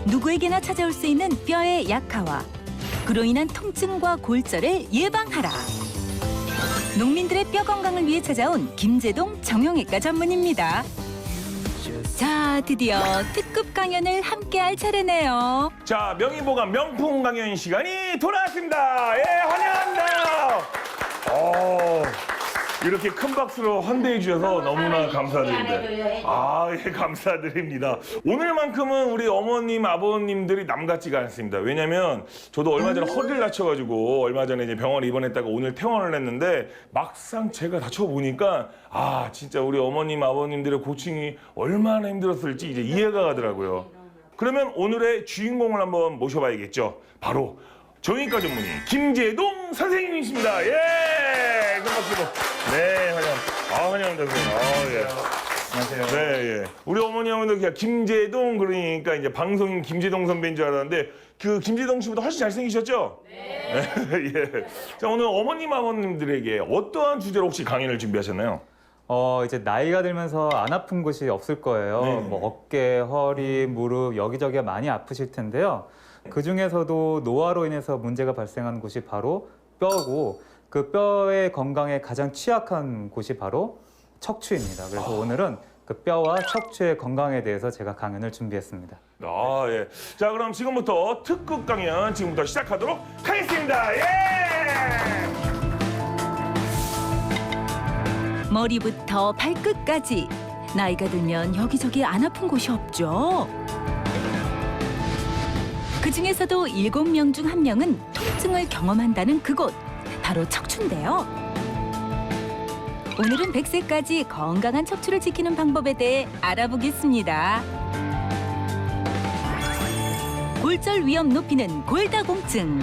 누구에게나 찾아올 수 있는 뼈의 약화와 그로 인한 통증과 골절을 예방하라. 농민들의 뼈 건강을 위해 찾아온 김제동 정형외과 전문입니다. 자, 드디어 특급 강연을 함께할 차례네요. 자, 명의보감 명품 강연 시간이 돌아왔습니다. 예, 환영합니다. 이렇게 큰 박수로 환대해 주셔서 너무나 감사드립니다. 예, 감사드립니다. 오늘만큼은 우리 어머님, 아버님들이 남 같지가 않습니다. 왜냐면 저도 얼마 전에 허리를 다쳐가지고 얼마 전에 이제 병원에 입원했다가 오늘 퇴원을 했는데 막상 제가 다쳐보니까 진짜 우리 어머님, 아버님들의 고충이 얼마나 힘들었을지 이제 이해가 가더라고요. 그러면 오늘의 주인공을 한번 모셔봐야겠죠. 바로 정형외과 전문의 김제동 선생님이십니다. 예! 반갑습니다. 네, 환영합니다, 선생님. 예. 안녕하세요. 네, 예. 우리 어머니 하면 그냥 김제동 그러니까 이제 방송인 김제동 선배인 줄 알았는데 그 김제동 씨보다 훨씬 잘생기셨죠? 네. 예. 자, 오늘 어머님, 아버님들에게 어떠한 주제로 혹시 강연을 준비하셨나요? 이제 나이가 들면서 안 아픈 곳이 없을 거예요. 네. 뭐 어깨, 허리, 무릎 여기저기가 많이 아프실 텐데요. 그 중에서도 노화로 인해서 문제가 발생하는 곳이 바로 뼈고 그 뼈의 건강에 가장 취약한 곳이 바로 척추입니다. 그래서 오늘은 그 뼈와 척추의 건강에 대해서 제가 강연을 준비했습니다. 예. 자, 그럼 지금부터 특급 강연 지금부터 시작하도록 하겠습니다. 예! 머리부터 발끝까지 나이가 들면 여기저기 안 아픈 곳이 없죠. 그중에서도 7명 중 1명은 통증을 경험한다는 그곳, 바로 척추인데요. 오늘은 100세까지 건강한 척추를 지키는 방법에 대해 알아보겠습니다. 골절 위험 높이는 골다공증.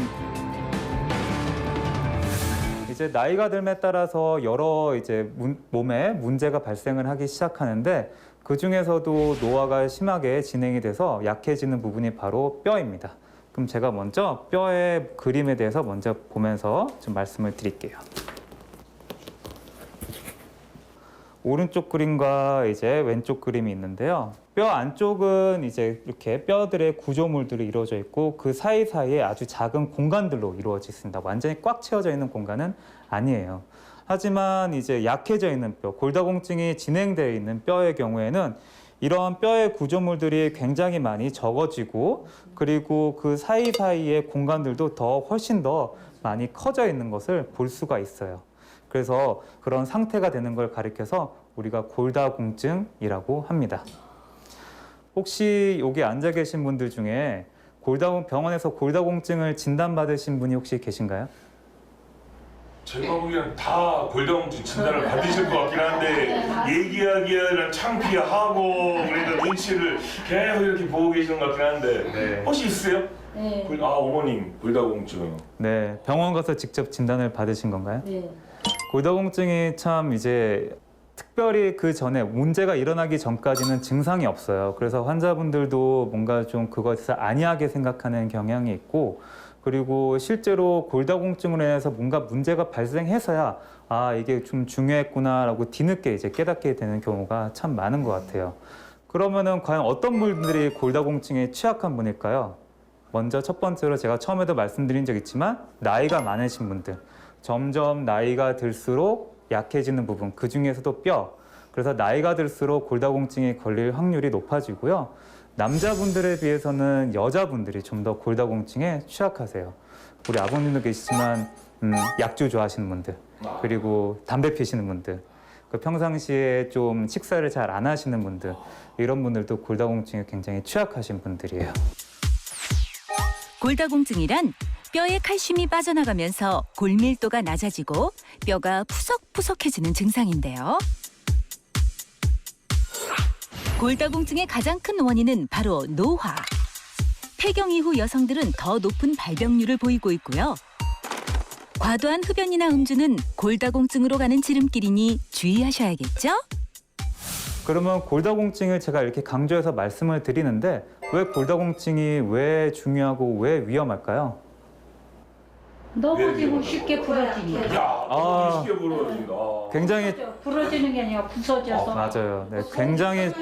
이제 나이가 듦에 따라서 여러 이제 몸에 문제가 발생을 하기 시작하는데 그 중에서도 노화가 심하게 진행이 돼서 약해지는 부분이 바로 뼈입니다. 그럼 제가 먼저 뼈의 그림에 대해서 먼저 보면서 좀 말씀을 드릴게요. 오른쪽 그림과 이제 왼쪽 그림이 있는데요. 뼈 안쪽은 이제 이렇게 뼈들의 구조물들이 이루어져 있고 그 사이사이에 아주 작은 공간들로 이루어져 있습니다. 완전히 꽉 채워져 있는 공간은 아니에요. 하지만 이제 약해져 있는 뼈, 골다공증이 진행되어 있는 뼈의 경우에는 이런 뼈의 구조물들이 굉장히 많이 적어지고 그리고 그 사이사이의 공간들도 훨씬 더 많이 커져 있는 것을 볼 수가 있어요. 그래서 그런 상태가 되는 걸 가리켜서 우리가 골다공증이라고 합니다. 혹시 여기 앉아 계신 분들 중에 병원에서 골다공증을 진단받으신 분이 혹시 계신가요? 제가 보기에는 다 골다공증 진단을 받으실 것 같긴 한데 얘기하기에는 창피하고 그러니까 눈치를 계속 이렇게 보고 계시는 것 같긴 한데 네. 혹시 있으세요? 네. 어머님 골다공증. 네, 병원 가서 직접 진단을 받으신 건가요? 네. 골다공증이 참 이제 특별히 그 전에 문제가 일어나기 전까지는 증상이 없어요. 그래서 환자분들도 뭔가 좀 그것을 안이하게 생각하는 경향이 있고 그리고 실제로 골다공증으로 인해서 뭔가 문제가 발생해서야 이게 좀 중요했구나라고 뒤늦게 이제 깨닫게 되는 경우가 참 많은 것 같아요. 그러면은 과연 어떤 분들이 골다공증에 취약한 분일까요? 먼저 첫 번째로 제가 처음에도 말씀드린 적 있지만 나이가 많으신 분들, 점점 나이가 들수록 약해지는 부분, 그 중에서도 뼈. 그래서 나이가 들수록 골다공증에 걸릴 확률이 높아지고요. 남자분들에 비해서는 여자분들이 좀 더 골다공증에 취약하세요. 우리 아버님도 계시지만 약주 좋아하시는 분들, 그리고 담배 피시는 분들, 평상시에 좀 식사를 잘 안 하시는 분들, 이런 분들도 골다공증에 굉장히 취약하신 분들이에요. 골다공증이란 뼈에 칼슘이 빠져나가면서 골밀도가 낮아지고 뼈가 푸석푸석해지는 증상인데요. 골다공증의 가장 큰 원인은 바로 노화. 폐경 이후 여성들은 더 높은 발병률을 보이고 있고요. 과도한 흡연이나 음주는 골다공증으로 가는 지름길이니 주의하셔야겠죠? 그러면 골다공증을 제가 이렇게 강조해서 말씀을 드리는데 왜 골다공증이 왜 중요하고 왜 위험할까요? 넘어지고 쉽게 부러지니까. 야, 아. 쉽게 부러진다. 굉장히 부러지는 게 아니라 부서져서. 맞아요. 네, 굉장히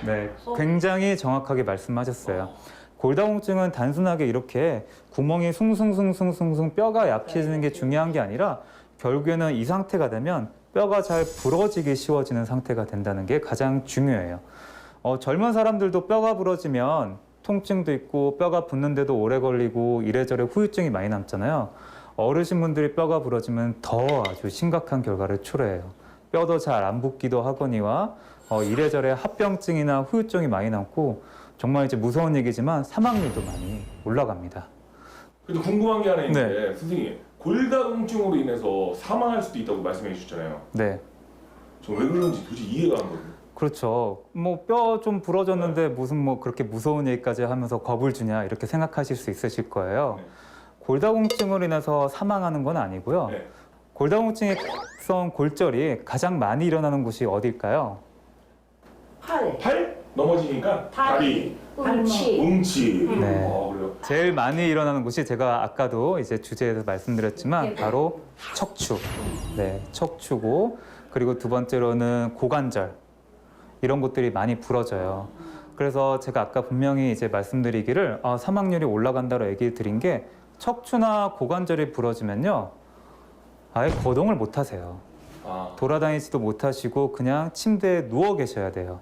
네, 굉장히 정확하게 말씀하셨어요. 골다공증은 단순하게 이렇게 구멍이 숭숭숭숭숭숭 뼈가 약해지는 게 중요한 게 아니라 결국에는 이 상태가 되면 뼈가 잘 부러지기 쉬워지는 상태가 된다는 게 가장 중요해요. 젊은 사람들도 뼈가 부러지면 통증도 있고 뼈가 붓는데도 오래 걸리고 이래저래 후유증이 많이 남잖아요. 어르신분들이 뼈가 부러지면 더 아주 심각한 결과를 초래해요. 뼈도 잘 안 붓기도 하거니와 이래저래 합병증이나 후유증이 많이 남고 정말 이제 무서운 얘기지만 사망률도 많이 올라갑니다. 근데 궁금한 게 하나 있는데 네. 선생님 골다공증으로 인해서 사망할 수도 있다고 말씀해 주셨잖아요. 네. 저 왜 그런지 도저히 이해가 안 가거든요. 그렇죠. 뭐 뼈 좀 부러졌는데 무슨 뭐 그렇게 무서운 얘기까지 하면서 겁을 주냐 이렇게 생각하실 수 있으실 거예요. 네. 골다공증으로 인해서 사망하는 건 아니고요. 네. 골다공증성 골절이 가장 많이 일어나는 곳이 어딜까요? 팔 넘어지니까 다리, 웅치. 웅치. 네. 그래요. 제일 많이 일어나는 곳이 제가 아까도 이제 주제에서 말씀드렸지만 바로 척추. 네, 척추고 그리고 두 번째로는 고관절. 이런 곳들이 많이 부러져요. 그래서 제가 아까 분명히 이제 말씀드리기를 사망률이 올라간다고 얘기 드린 게 척추나 고관절이 부러지면요. 아예 거동을 못 하세요. 아, 돌아다니지도 못하시고 그냥 침대에 누워 계셔야 돼요.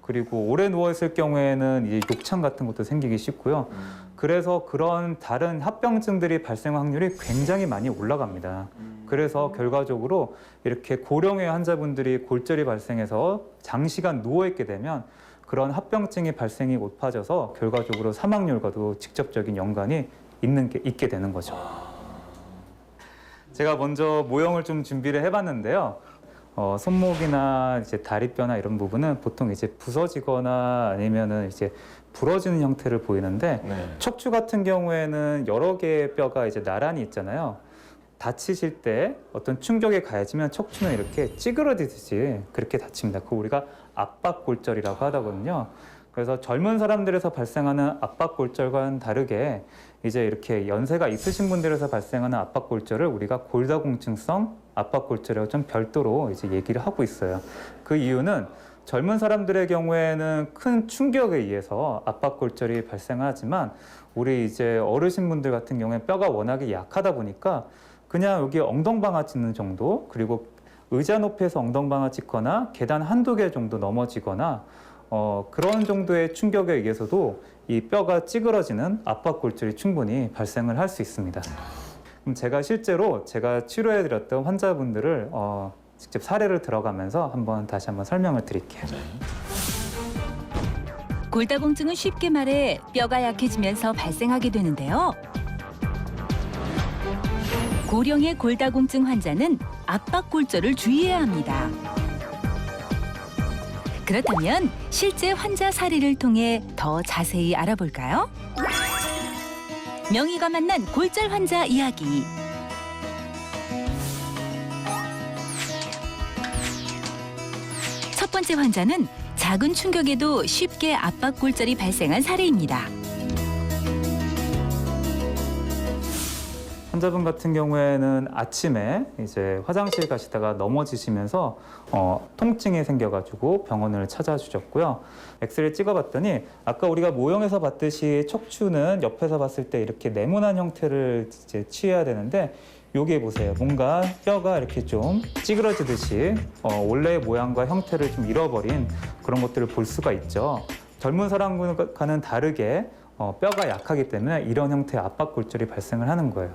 그리고 오래 누워 있을 경우에는 이제 욕창 같은 것도 생기기 쉽고요. 그래서 그런 다른 합병증들이 발생 확률이 굉장히 많이 올라갑니다. 그래서 결과적으로 이렇게 고령의 환자분들이 골절이 발생해서 장시간 누워 있게 되면 그런 합병증이 발생이 높아져서 결과적으로 사망률과도 직접적인 연관이 있게 되는 거죠. 제가 먼저 모형을 좀 준비를 해봤는데요. 손목이나 이제 다리뼈나 이런 부분은 보통 이제 부서지거나 아니면은 이제 부러지는 형태를 보이는데 네. 척추 같은 경우에는 여러 개의 뼈가 이제 나란히 있잖아요. 다치실 때 어떤 충격에 가해지면 척추는 이렇게 찌그러지듯이 그렇게 다칩니다. 그거 우리가 압박골절이라고 하거든요. 그래서 젊은 사람들에서 발생하는 압박골절과는 다르게 이제 이렇게 연세가 있으신 분들에서 발생하는 압박골절을 우리가 골다공증성 압박골절이라고 좀 별도로 이제 얘기를 하고 있어요. 그 이유는 젊은 사람들의 경우에는 큰 충격에 의해서 압박골절이 발생하지만 우리 이제 어르신분들 같은 경우에 뼈가 워낙에 약하다 보니까 그냥 여기 엉덩방아 찢는 정도 그리고 의자 높이에서 엉덩방아 찢거나 계단 한두 개 정도 넘어지거나 그런 정도의 충격에 의해서도 이 뼈가 찌그러지는 압박골절이 충분히 발생을 할 수 있습니다. 그럼 제가 실제로 제가 치료해드렸던 환자분들을 직접 사례를 들어가면서 다시 한번 설명을 드릴게요. 골다공증은 쉽게 말해 뼈가 약해지면서 발생하게 되는데요. 고령의 골다공증 환자는 압박골절을 주의해야 합니다. 그렇다면 실제 환자 사례를 통해 더 자세히 알아볼까요? 명희가 만난 골절 환자 이야기. 첫 번째 환자는 작은 충격에도 쉽게 압박골절이 발생한 사례입니다. 환자분 같은 경우에는 아침에 이제 화장실 가시다가 넘어지시면서 통증이 생겨가지고 병원을 찾아주셨고요. 엑스레이 찍어봤더니 아까 우리가 모형에서 봤듯이 척추는 옆에서 봤을 때 이렇게 네모난 형태를 이제 취해야 되는데 여기 보세요. 뭔가 뼈가 이렇게 좀 찌그러지듯이 원래의 모양과 형태를 좀 잃어버린 그런 것들을 볼 수가 있죠. 젊은 사람과는 다르게 뼈가 약하기 때문에 이런 형태의 압박골절이 발생을 하는 거예요.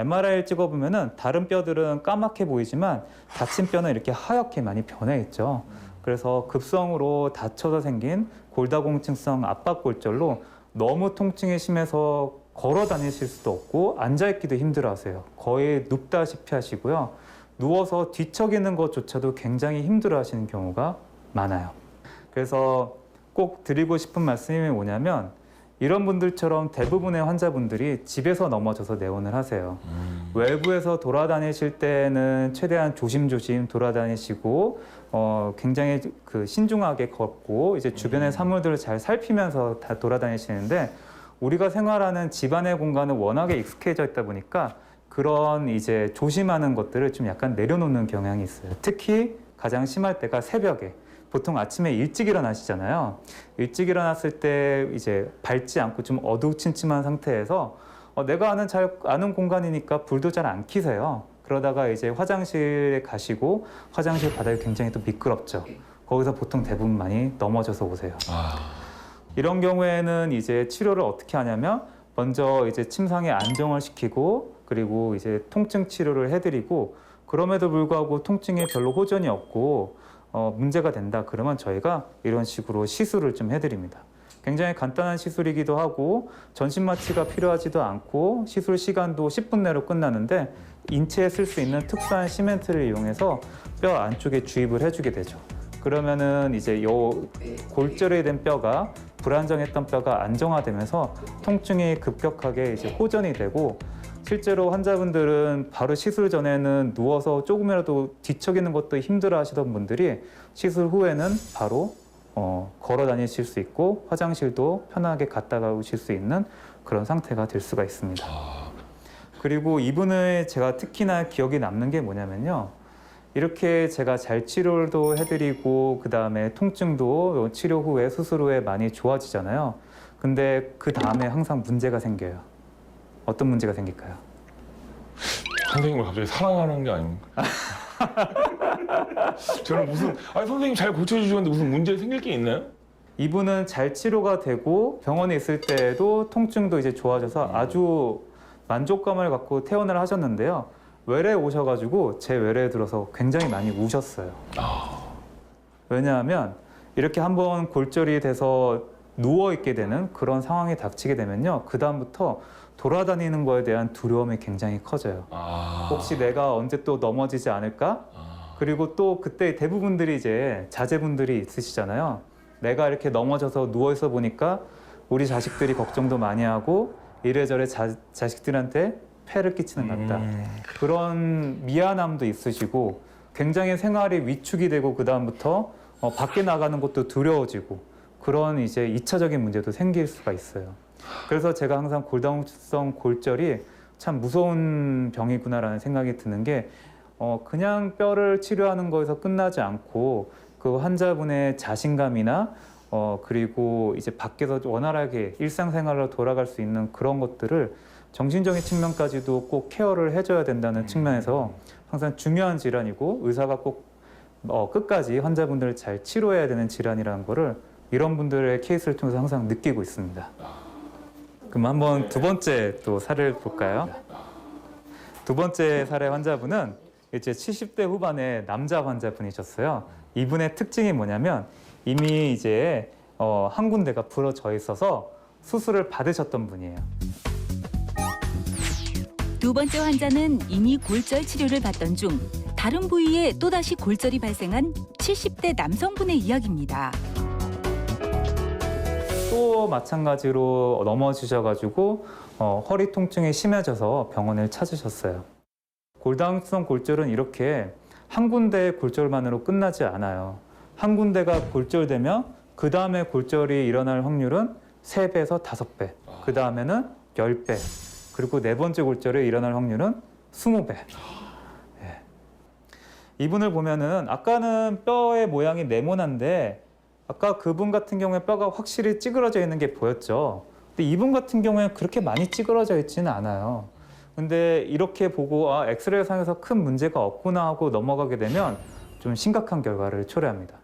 MRI를 찍어보면은 다른 뼈들은 까맣게 보이지만 다친 뼈는 이렇게 하얗게 많이 변해 있죠. 그래서 급성으로 다쳐서 생긴 골다공증성 압박골절로 너무 통증이 심해서 걸어 다니실 수도 없고 앉아있기도 힘들어하세요. 거의 눕다시피 하시고요. 누워서 뒤척이는 것조차도 굉장히 힘들어하시는 경우가 많아요. 그래서 꼭 드리고 싶은 말씀이 뭐냐면 이런 분들처럼 대부분의 환자분들이 집에서 넘어져서 내원을 하세요. 외부에서 돌아다니실 때는 최대한 조심조심 돌아다니시고 굉장히 신중하게 걷고 이제 주변의 사물들을 잘 살피면서 다 돌아다니시는데 우리가 생활하는 집안의 공간은 워낙에 익숙해져 있다 보니까 그런 이제 조심하는 것들을 좀 약간 내려놓는 경향이 있어요. 특히 가장 심할 때가 새벽에. 보통 아침에 일찍 일어나시잖아요. 일찍 일어났을 때 이제 밝지 않고 좀 어두침침한 상태에서 내가 잘 아는 공간이니까 불도 잘 안 켜세요. 그러다가 이제 화장실에 가시고 화장실 바닥이 굉장히 또 미끄럽죠. 거기서 보통 대부분 많이 넘어져서 오세요. 이런 경우에는 이제 치료를 어떻게 하냐면 먼저 이제 침상에 안정을 시키고 그리고 이제 통증 치료를 해드리고 그럼에도 불구하고 통증에 별로 호전이 없고 문제가 된다 그러면 저희가 이런 식으로 시술을 좀 해드립니다. 굉장히 간단한 시술이기도 하고 전신 마취가 필요하지도 않고 시술 시간도 10분 내로 끝나는데 인체에 쓸 수 있는 특수한 시멘트를 이용해서 뼈 안쪽에 주입을 해주게 되죠. 그러면은 이제 요 골절이 된 뼈가 불안정했던 뼈가 안정화되면서 통증이 급격하게 이제 호전이 되고 실제로 환자분들은 바로 시술 전에는 누워서 조금이라도 뒤척이는 것도 힘들어 하시던 분들이 시술 후에는 바로 걸어 다니실 수 있고 화장실도 편하게 갔다 오실 수 있는 그런 상태가 될 수가 있습니다. 그리고 이분의 제가 특히나 기억에 남는 게 뭐냐면요. 이렇게 제가 잘 치료도 해드리고 그 다음에 통증도 치료 후에 수술 후에 많이 좋아지잖아요. 근데 그 다음에 항상 문제가 생겨요. 어떤 문제가 생길까요? 선생님을 갑자기 사랑하는 게 아닙니까? 저는 선생님 잘 고쳐주시는데 무슨 문제 생길 게 있나요? 이분은 잘 치료가 되고 병원에 있을 때에도 통증도 이제 좋아져서 아주 만족감을 갖고 퇴원을 하셨는데요. 외래에 오셔가지고 제 외래에 들어서 굉장히 많이 우셨어요. 왜냐하면 이렇게 한번 골절이 돼서 누워있게 되는 그런 상황이 닥치게 되면요. 그 다음부터 돌아다니는 거에 대한 두려움이 굉장히 커져요. 혹시 내가 언제 또 넘어지지 않을까? 그리고 또 그때 대부분들이 이제 자제분들이 있으시잖아요. 내가 이렇게 넘어져서 누워있어 보니까 우리 자식들이 걱정도 많이 하고 이래저래 자식들한테 폐를 끼치는 것 같다. 그런 미안함도 있으시고 굉장히 생활이 위축이 되고 그 다음부터 밖에 나가는 것도 두려워지고 그런 이제 2차적인 문제도 생길 수가 있어요. 그래서 제가 항상 골다공증성 골절이 참 무서운 병이구나라는 생각이 드는 게 그냥 뼈를 치료하는 거에서 끝나지 않고 그 환자분의 자신감이나 그리고 이제 밖에서 원활하게 일상생활로 돌아갈 수 있는 그런 것들을 정신적인 측면까지도 꼭 케어를 해줘야 된다는 측면에서 항상 중요한 질환이고 의사가 꼭 끝까지 환자분들을 잘 치료해야 되는 질환이라는 거를 이런 분들의 케이스를 통해서 항상 느끼고 있습니다. 그럼 한번 두 번째 또 사례를 볼까요? 두 번째 사례 환자분은 이제 70대 후반의 남자 환자분이셨어요. 이분의 특징이 뭐냐면 이미 이제 한 군데가 부러져 있어서 수술을 받으셨던 분이에요. 두 번째 환자는 이미 골절 치료를 받던 중 다른 부위에 또다시 골절이 발생한 70대 남성분의 이야기입니다. 또 마찬가지로 넘어지셔가지고 허리 통증이 심해져서 병원을 찾으셨어요. 골다공증성 골절은 이렇게 한 군데의 골절만으로 끝나지 않아요. 한 군데가 골절되면 그 다음에 골절이 일어날 확률은 3배에서 5배, 그 다음에는 10배, 그리고 네 번째 골절이 일어날 확률은 20배. 예. 이분을 보면은 아까는 뼈의 모양이 네모난데 아까 그분 같은 경우에 뼈가 확실히 찌그러져 있는 게 보였죠. 근데 이분 같은 경우에는 그렇게 많이 찌그러져 있지는 않아요. 근데 이렇게 보고 엑스레이 상에서 큰 문제가 없구나 하고 넘어가게 되면 좀 심각한 결과를 초래합니다.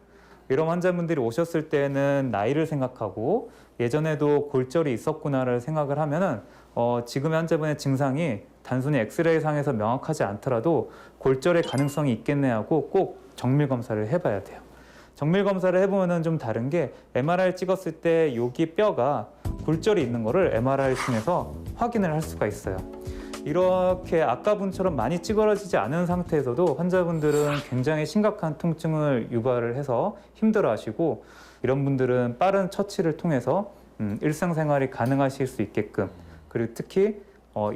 이런 환자분들이 오셨을 때는 나이를 생각하고 예전에도 골절이 있었구나를 생각을 하면은 지금의 환자분의 증상이 단순히 엑스레이 상에서 명확하지 않더라도 골절의 가능성이 있겠네 하고 꼭 정밀 검사를 해봐야 돼요. 정밀 검사를 해보면은 좀 다른 게 MRI 찍었을 때 여기 뼈가 골절이 있는 거를 MRI를 통해서 확인을 할 수가 있어요. 이렇게 아까 분처럼 많이 찌그러지지 않은 상태에서도 환자분들은 굉장히 심각한 통증을 유발을 해서 힘들어하시고 이런 분들은 빠른 처치를 통해서 일상생활이 가능하실 수 있게끔 그리고 특히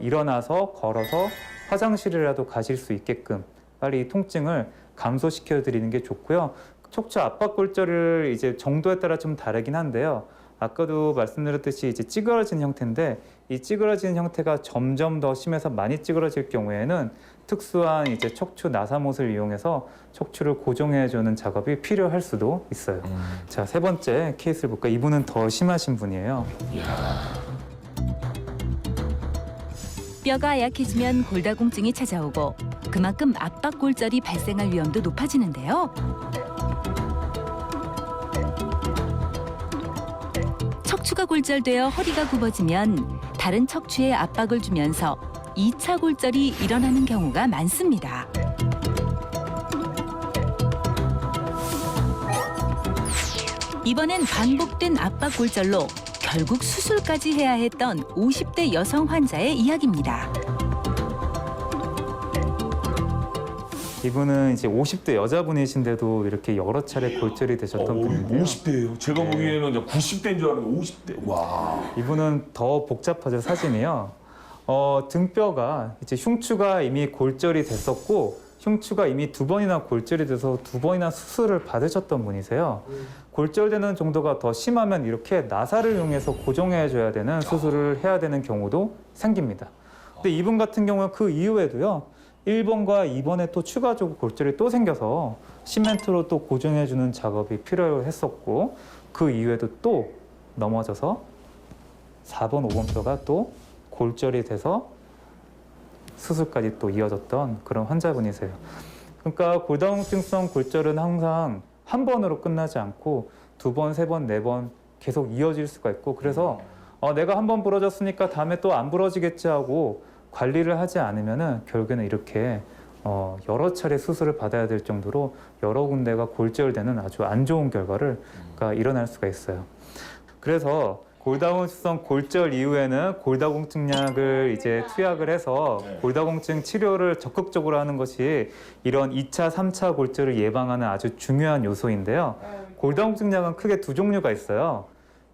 일어나서 걸어서 화장실이라도 가실 수 있게끔 빨리 이 통증을 감소시켜 드리는 게 좋고요. 척추 압박 골절을 이제 정도에 따라 좀 다르긴 한데요. 아까도 말씀드렸듯이 이제 찌그러진 형태인데 이 찌그러진 형태가 점점 더 심해서 많이 찌그러질 경우에는 특수한 이제 척추 나사못을 이용해서 척추를 고정해주는 작업이 필요할 수도 있어요. 자, 세 번째 케이스를 볼까요? 이분은 더 심하신 분이에요. 뼈가 약해지면 골다공증이 찾아오고 그만큼 압박골절이 발생할 위험도 높아지는데요. 척추가 골절되어 허리가 굽어지면 다른 척추에 압박을 주면서 2차 골절이 일어나는 경우가 많습니다. 이번엔 반복된 압박골절로 결국 수술까지 해야 했던 50대 여성 환자의 이야기입니다. 이분은 이제 50대 여자분이신데도 이렇게 여러 차례 골절이 되셨던 분인데요. 50대예요. 제가 네. 보기에는 이제 90대인 줄 알았는데 50대. 와. 이분은 더 복잡하죠, 사진이요. 등뼈가 이제 흉추가 이미 골절이 됐었고 흉추가 이미 2번이나 골절이 돼서 2번이나 수술을 받으셨던 분이세요. 골절되는 정도가 더 심하면 이렇게 나사를 이용해서 고정해줘야 되는 수술을 해야 되는 경우도 생깁니다. 근데 이분 같은 경우는 그 이후에도요. 1번과 2번에 또 추가적으로 골절이 또 생겨서 시멘트로 또 고정해주는 작업이 필요했었고 그 이후에도 또 넘어져서 4번, 5번 뼈가 또 골절이 돼서 수술까지 또 이어졌던 그런 환자분이세요. 그러니까 골다공증성 골절은 항상 한 번으로 끝나지 않고 2번, 3번, 4번 계속 이어질 수가 있고 그래서 내가 한 번 부러졌으니까 다음에 또 안 부러지겠지 하고 관리를 하지 않으면은 결국에는 이렇게 여러 차례 수술을 받아야 될 정도로 여러 군데가 골절되는 아주 안 좋은 결과가 일어날 수가 있어요. 그래서 골다공증성 골절 이후에는 골다공증약을 이제 투약을 해서 골다공증 치료를 적극적으로 하는 것이 이런 2차, 3차 골절을 예방하는 아주 중요한 요소인데요. 골다공증약은 크게 두 종류가 있어요.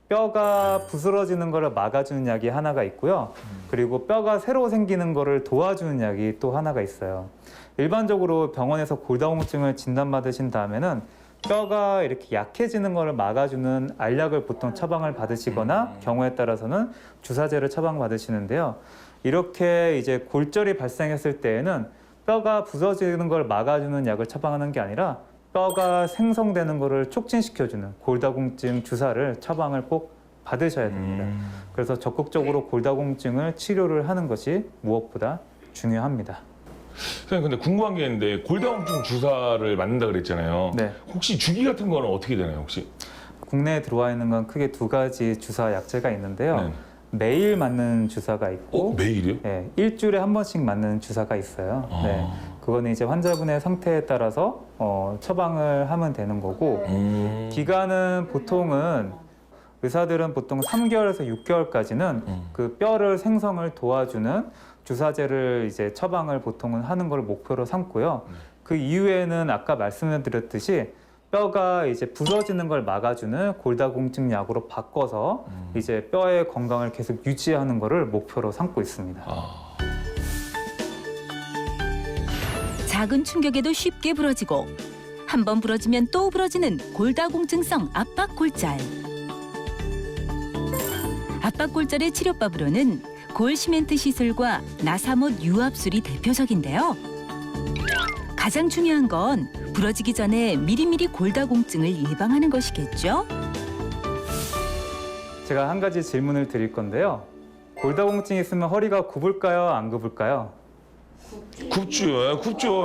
뼈가 부스러지는 것을 막아주는 약이 하나가 있고요. 그리고 뼈가 새로 생기는 것을 도와주는 약이 또 하나가 있어요. 일반적으로 병원에서 골다공증을 진단받으신 다음에는 뼈가 이렇게 약해지는 것을 막아주는 알약을 보통 처방을 받으시거나 경우에 따라서는 주사제를 처방받으시는데요. 이렇게 이제 골절이 발생했을 때에는 뼈가 부서지는 걸 막아주는 약을 처방하는 게 아니라 뼈가 생성되는 것을 촉진시켜주는 골다공증 주사를 처방을 꼭 받으셔야 됩니다. 그래서 적극적으로 골다공증을 치료를 하는 것이 무엇보다 중요합니다. 선생님 근데 궁금한 게 있는데 골다공증 주사를 맞는다 그랬잖아요. 네. 혹시 주기 같은 거는 어떻게 되나요 혹시? 국내에 들어와 있는 건 크게 두 가지 주사 약제가 있는데요. 네. 매일 맞는 주사가 있고 매일이요? 네, 일주일에 한 번씩 맞는 주사가 있어요. 아. 네, 그거는 이제 환자분의 상태에 따라서 처방을 하면 되는 거고 기간은 보통은 의사들은 보통 3개월에서 6개월까지는 그 뼈를 생성을 도와주는 주사제를 이제 처방을 보통은 하는 걸 목표로 삼고요. 그 이후에는 아까 말씀드렸듯이 뼈가 이제 부서지는 걸 막아주는 골다공증 약으로 바꿔서 이제 뼈의 건강을 계속 유지하는 거를 목표로 삼고 있습니다. 작은 충격에도 쉽게 부러지고 한 번 부러지면 또 부러지는 골다공증성 압박골절. 압박골절의 치료법으로는 골시멘트 시술과 나사못 유압술이 대표적인데요. 가장 중요한 건 부러지기 전에 미리미리 골다공증을 예방하는 것이겠죠? 제가 한 가지 질문을 드릴 건데요. 골다공증이 있으면 허리가 굽을까요? 안 굽을까요? 굽죠. 굽죠.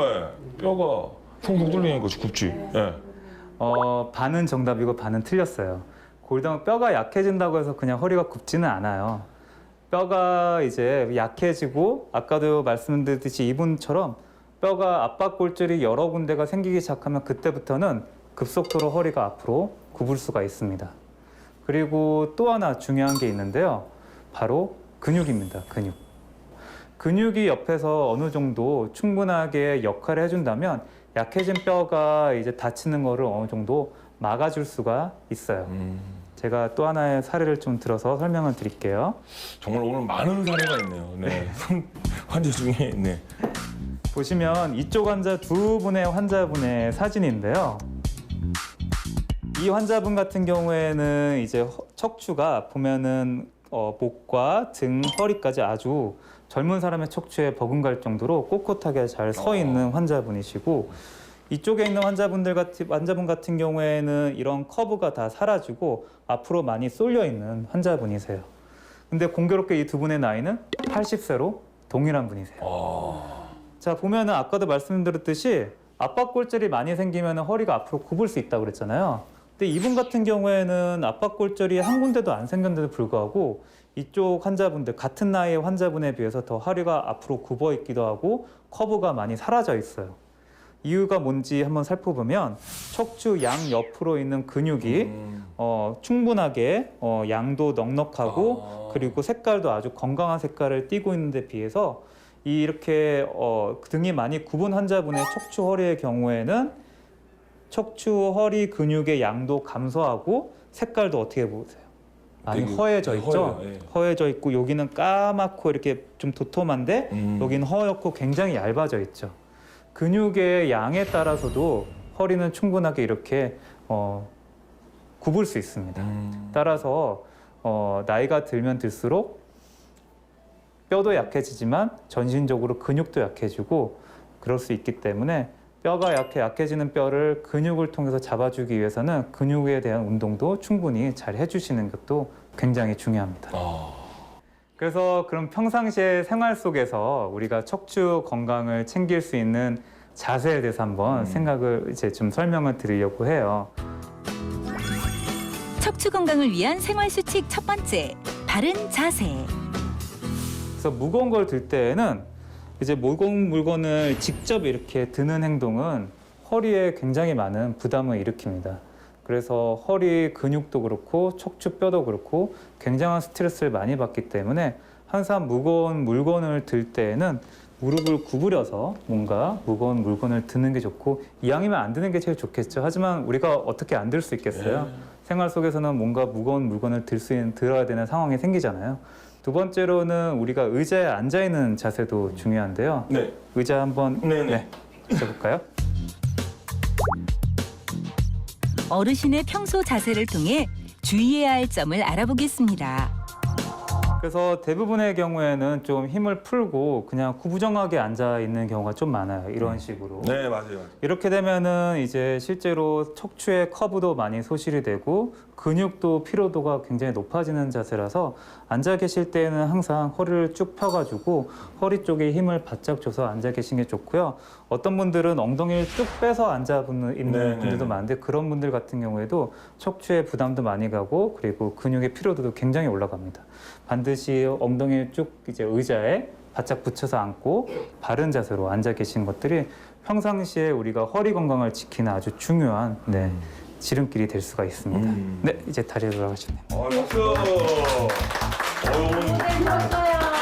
뼈가 송송 뚫리니까 굽지. 예. 반은 정답이고 반은 틀렸어요. 뼈가 약해진다고 해서 그냥 허리가 굽지는 않아요. 뼈가 이제 약해지고 아까도 말씀드렸듯이 이분처럼 뼈가 압박골절이 여러 군데가 생기기 시작하면 그때부터는 급속도로 허리가 앞으로 굽을 수가 있습니다. 그리고 또 하나 중요한 게 있는데요. 바로 근육입니다. 근육. 근육이 옆에서 어느 정도 충분하게 역할을 해준다면 약해진 뼈가 이제 다치는 거를 어느 정도 막아줄 수가 있어요. 제가 또 하나의 사례를 좀 들어서 설명을 드릴게요. 정말 오늘 많은 사례가 있네요. 네. 환자 중에 네. 보시면 이쪽 환자 두 분의 환자분의 사진인데요. 이 환자분 같은 경우에는 이제 척추가 보면은 목과 등, 허리까지 아주 젊은 사람의 척추에 버금갈 정도로 꼿꼿하게 잘 서 있는 환자분이시고, 이쪽에 있는 환자분 같은 경우에는 이런 커브가 다 사라지고 앞으로 많이 쏠려 있는 환자분이세요. 근데 공교롭게 이 두 분의 나이는 80세로 동일한 분이세요. 자, 보면은 아까도 말씀드렸듯이 압박골절이 많이 생기면 허리가 앞으로 굽을 수 있다고 그랬잖아요. 근데 이분 같은 경우에는 압박골절이 한 군데도 안 생겼는데도 불구하고 이쪽 환자분들, 같은 나이의 환자분에 비해서 더 허리가 앞으로 굽어 있기도 하고 커브가 많이 사라져 있어요. 이유가 뭔지 한번 살펴보면 척추 양 옆으로 있는 근육이 충분하게 양도 넉넉하고 그리고 색깔도 아주 건강한 색깔을 띠고 있는 데 비해서 이렇게 등이 많이 굽은 환자분의 척추 허리의 경우에는 척추 허리 근육의 양도 감소하고 색깔도 어떻게 보세요? 많이 되게 허해져 있죠? 허해요, 예. 허해져 있고 여기는 까맣고 이렇게 좀 도톰한데 여기는 허옇고 굉장히 얇아져 있죠. 근육의 양에 따라서도 허리는 충분하게 이렇게 굽을 수 있습니다. 따라서 나이가 들면 들수록 뼈도 약해지지만 전신적으로 근육도 약해지고 그럴 수 있기 때문에 뼈가 약해지는 뼈를 근육을 통해서 잡아주기 위해서는 근육에 대한 운동도 충분히 잘 해주시는 것도 굉장히 중요합니다. 그래서 그럼 평상시에 생활 속에서 우리가 척추 건강을 챙길 수 있는 자세에 대해서 한번 생각을 이제 좀 설명을 드리려고 해요. 척추 건강을 위한 생활 수칙 첫 번째, 바른 자세. 그래서 무거운 걸 들 때에는 이제 무거운 물건을 직접 이렇게 드는 행동은 허리에 굉장히 많은 부담을 일으킵니다. 그래서 허리 근육도 그렇고 척추뼈도 그렇고 굉장한 스트레스를 많이 받기 때문에 항상 무거운 물건을 들 때에는 무릎을 구부려서 뭔가 무거운 물건을 드는 게 좋고, 이왕이면 안 드는 게 제일 좋겠죠. 하지만 우리가 어떻게 안 들 수 있겠어요? 생활 속에서는 뭔가 무거운 물건을 들어야 되는 상황이 생기잖아요. 두 번째로는 우리가 의자에 앉아 있는 자세도 중요한데요. 네. 의자 한번 네네. 해볼까요? 어르신의 평소 자세를 통해 주의해야 할 점을 알아보겠습니다. 그래서 대부분의 경우에는 좀 힘을 풀고 그냥 구부정하게 앉아 있는 경우가 좀 많아요. 이런 식으로. 네, 맞아요. 이렇게 되면은 이제 실제로 척추의 커브도 많이 소실이 되고 근육도 피로도가 굉장히 높아지는 자세라서 앉아 계실 때는 항상 허리를 쭉 펴가지고 허리 쪽에 힘을 바짝 줘서 앉아 계시는 게 좋고요. 어떤 분들은 엉덩이를 쭉 빼서 앉아 있는 네, 분들도 네. 많은데 그런 분들 같은 경우에도 척추의 부담도 많이 가고 그리고 근육의 피로도도 굉장히 올라갑니다. 반드시 엉덩이를 쭉 이제 의자에 바짝 붙여서 앉고 바른 자세로 앉아 계신 것들이 평상시에 우리가 허리 건강을 지키는 아주 중요한 지름길이 될 수가 있습니다. 네, 이제 다리로 돌아가시네요. 박수.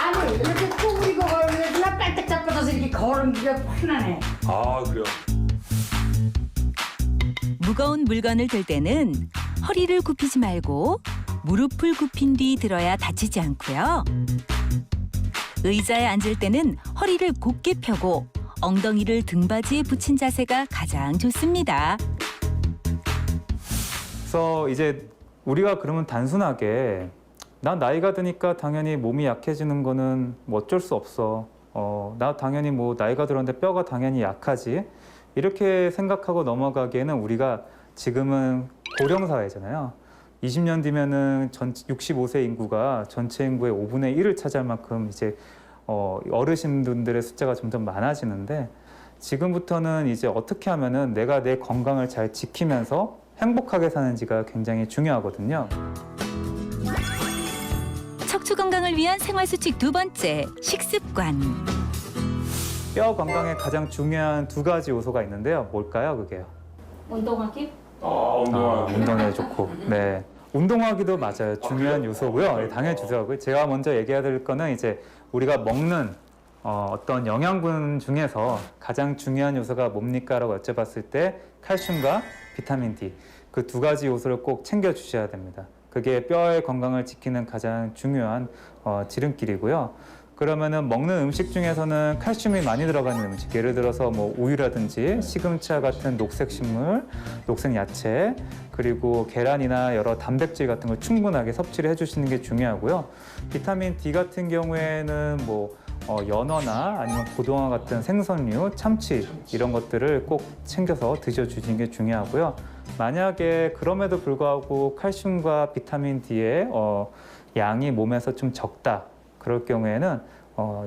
아니 이렇게 구부리고 걸으면 나 빨딱 잡아서 이렇게 걸음기가 편하네. 아, 그래요. 무거운 물건을 들 때는 허리를 굽히지 말고 무릎을 굽힌 뒤 들어야 다치지 않고요. 의자에 앉을 때는 허리를 곧게 펴고 엉덩이를 등받이에 붙인 자세가 가장 좋습니다. 그래서 이제 우리가 그러면 단순하게 난 나이가 드니까 당연히 몸이 약해지는 거는 뭐 어쩔 수 없어. 나 당연히 뭐 나이가 들었는데 뼈가 당연히 약하지. 이렇게 생각하고 넘어가기에는 우리가 지금은 고령 사회잖아요. 20년 뒤면은 65세 인구가 전체 인구의 5분의 1을 차지할 만큼 이제 어르신분들의 숫자가 점점 많아지는데 지금부터는 이제 어떻게 하면은 내가 내 건강을 잘 지키면서 행복하게 사는지가 굉장히 중요하거든요. 척추 건강을 위한 생활 수칙 두 번째, 식습관. 뼈 건강에 가장 중요한 두 가지 요소가 있는데요. 뭘까요, 그게요? 운동하기? 운동에 좋고, 네. 운동하기도 맞아요. 중요한 요소고요. 네, 당연히 주저하고요. 제가 먼저 얘기해 드릴 거는 이제 우리가 먹는 어떤 영양분 중에서 가장 중요한 요소가 뭡니까? 라고 여쭤봤을 때 칼슘과 비타민 D 그 두 가지 요소를 꼭 챙겨 주셔야 됩니다. 그게 뼈의 건강을 지키는 가장 중요한 지름길이고요. 그러면은 먹는 음식 중에서는 칼슘이 많이 들어가는 음식, 예를 들어서 뭐 우유라든지 시금차 같은 녹색 식물, 녹색 야채, 그리고 계란이나 여러 단백질 같은 걸 충분하게 섭취를 해주시는 게 중요하고요. 비타민 D 같은 경우에는 뭐 연어나 아니면 고등어 같은 생선류, 참치 이런 것들을 꼭 챙겨서 드셔주시는 게 중요하고요. 만약에 그럼에도 불구하고 칼슘과 비타민 D의 양이 몸에서 좀 적다. 그럴 경우에는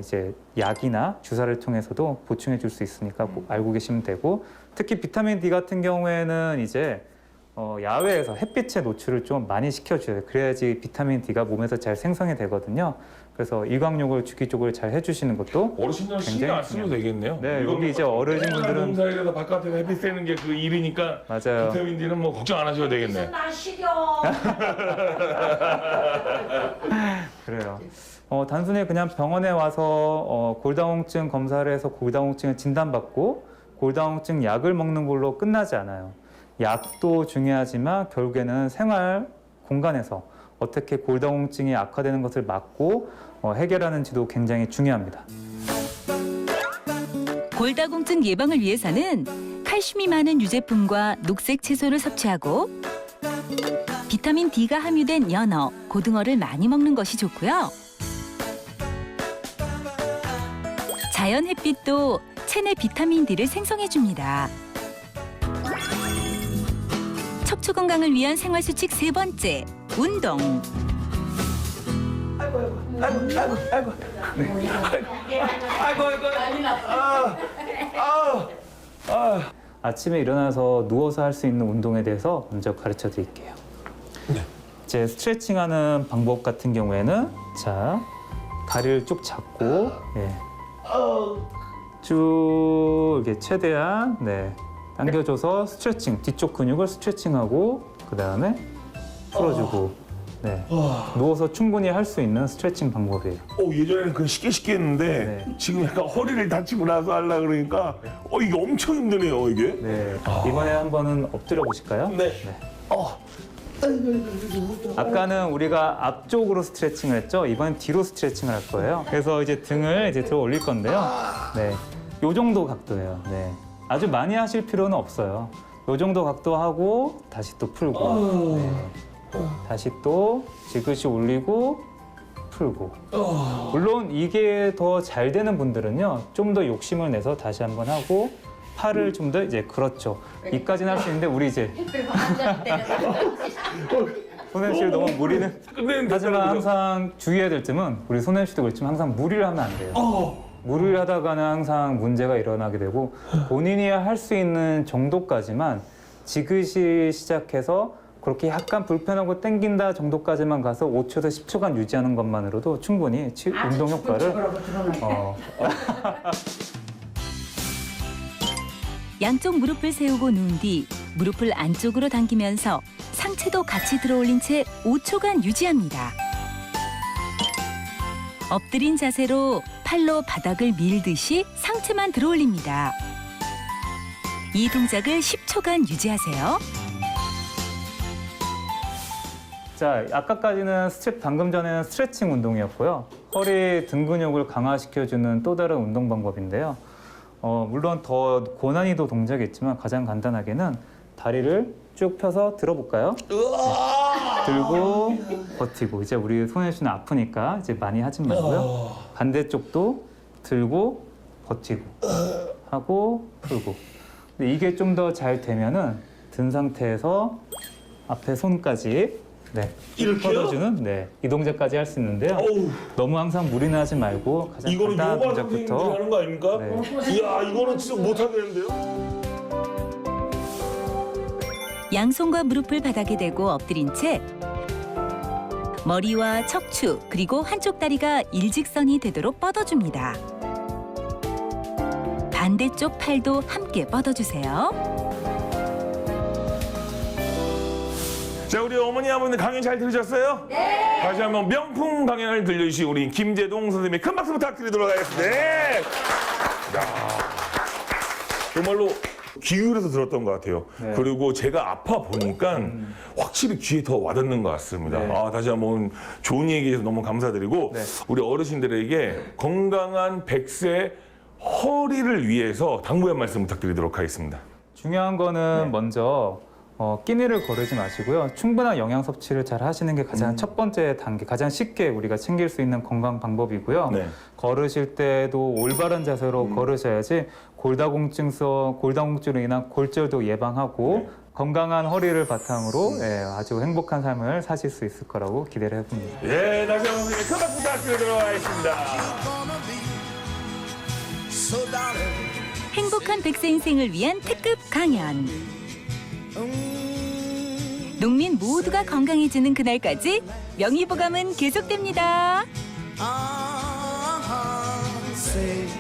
이제 약이나 주사를 통해서도 보충해 줄 수 있으니까 꼭 알고 계시면 되고, 특히 비타민 D 같은 경우에는 이제 야외에서 햇빛에 노출을 좀 많이 시켜줘요. 그래야지 비타민 D가 몸에서 잘 생성이 되거든요. 그래서 일광욕을 주기적으로 잘 해주시는 것도 어르신들은 신경 안 쓰면 되겠네요. 네, 이건 여기 이제 어르신분들은 농사일에서 바깥에서 햇빛 쐬는 게 그 일이니까 맞아요. 비타민 D는 뭐 걱정 안 하셔도 되겠네. 나 시려. 그래요. 단순히 그냥 병원에 와서 골다공증 검사를 해서 골다공증을 진단받고 골다공증 약을 먹는 걸로 끝나지 않아요. 약도 중요하지만 결국에는 생활 공간에서 어떻게 골다공증이 악화되는 것을 막고 해결하는지도 굉장히 중요합니다. 골다공증 예방을 위해서는 칼슘이 많은 유제품과 녹색 채소를 섭취하고 비타민 D가 함유된 연어, 고등어를 많이 먹는 것이 좋고요. 자연 햇빛도 체내 비타민 D를 생성해 줍니다. 척추 건강을 위한 생활 수칙 세 번째, 운동. 아침에 일어나서 누워서 할 수 있는 운동에 대해서 먼저 가르쳐 드릴게요. 이제 스트레칭하는 방법 같은 경우에는 자, 다리를 쭉 잡고 쭉 이렇게 최대한 당겨줘서 스트레칭, 뒤쪽 근육을 스트레칭하고 그 다음에 풀어주고 누워서 충분히 할 수 있는 스트레칭 방법이에요. 예전에는 그냥 쉽게 했는데 네. 지금 약간 허리를 다치고 나서 하려고 그러니까 이게 엄청 힘드네요, 이게. 이번에 한번은 엎드려 보실까요? 네. 아까는 우리가 앞쪽으로 스트레칭을 했죠. 이번엔 뒤로 스트레칭을 할 거예요. 그래서 이제 등을 이제 들어 올릴 건데요. 요 정도 각도예요. 아주 많이 하실 필요는 없어요. 요 정도 각도 하고 다시 또 풀고, 다시 또 지그시 올리고 풀고. 물론 이게 더 잘 되는 분들은요, 좀 더 욕심을 내서 다시 한번 하고 팔을 좀 더 이제 그렇죠. 이까지는 할 수 있는데 우리 이제 손현 씨 너무 무리는. 하지만 항상 주의해야 될 점은 우리 손현 씨도 그렇지만 항상 무리를 하면 안 돼요. 무리를 하다가는 항상 문제가 일어나게 되고 본인이 할 수 있는 정도까지만 지그시 시작해서 그렇게 약간 불편하고 땡긴다 정도까지만 가서 5초에서 10초간 유지하는 것만으로도 충분히 운동 효과를 양쪽 무릎을 세우고 누운 뒤 무릎을 안쪽으로 당기면서 상체도 같이 들어올린 채 5초간 유지합니다. 엎드린 자세로 팔로 바닥을 밀듯이 상체만 들어올립니다. 이 동작을 10초간 유지하세요. 자, 아까까지는 방금 전에는 스트레칭 운동이었고요. 허리 등 근육을 강화시켜주는 또 다른 운동 방법인데요. 물론 더 고난이도 동작이 있지만 가장 간단하게는 다리를 쭉 펴서 들어볼까요? 들고 버티고. 이제 우리 손현 씨는 아프니까 이제 많이 하지 말고요. 반대쪽도 들고 버티고 하고 풀고. 근데 이게 좀 더 잘 되면은 든 상태에서 앞에 손까지 이렇게요? 뻗어주는 이 동작까지 할 수 있는데요. 너무 항상 무리는 하지 말고 가장 이거는 간단한 요가 선생님들이 동작부터. 하는 거 아닙니까? 이야, 이거는 진짜 못하겠는데요? 양손과 무릎을 바닥에 대고 엎드린 채 머리와 척추 그리고 한쪽 다리가 일직선이 되도록 뻗어줍니다. 반대쪽 팔도 함께 뻗어주세요. 자, 우리 어머니 아버님 강연 잘 들으셨어요? 네. 다시 한번 명품 강연을 들려주신 우리 김재동 선생님의 큰 박수 부탁드리도록 하겠습니다. 네. 야, 정말로 기울여서 들었던 것 같아요. 네. 그리고 제가 아파 보니까 확실히 귀에 더 와닿는 것 같습니다. 네. 아, 다시 한번 좋은 얘기해서 너무 감사드리고 네. 우리 어르신들에게 건강한 100세 허리를 위해서 당부의 한 말씀 부탁드리도록 하겠습니다. 중요한 거는 네. 먼저 끼니를 거르지 마시고요. 충분한 영양 섭취를 잘 하시는 게 가장 첫 번째 단계, 가장 쉽게 우리가 챙길 수 있는 건강 방법이고요. 네. 걸으실 때도 올바른 자세로 걸으셔야지 골다공증으로 인한 골절도 예방하고 네. 건강한 허리를 바탕으로 예, 아주 행복한 삶을 사실 수 있을 거라고 기대를 해봅니다. 예, 다시 한번 선생님 큰 박수 부탁드리도록 하겠습니다. 행복한 100세 인생을 위한 특급 강연. 농민 모두가 건강해지는 그날까지 명의보감은 계속됩니다. say